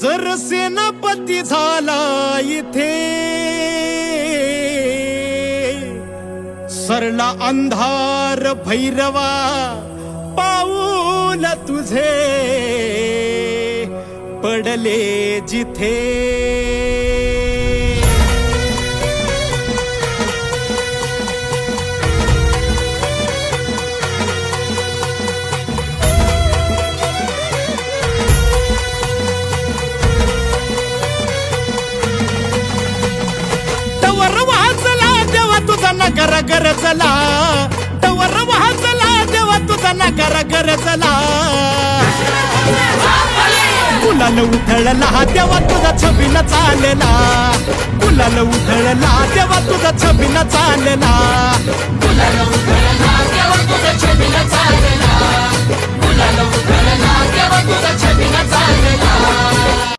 जर सेनापती झाला इथे सरला अंधार भैरवा पाऊल तुझे पडले जिथे नगर गरजला तवर वाचला देवा तुझा नगर गरजला गुलाल उधळला देवा तुझा छबीन चालला गुलाल उधळला देवा तुझा छबीन चालला गुलाल उधळला देवा तुझा छबीन चालला गुलाल उधळला देवा तुझा छबीन चालला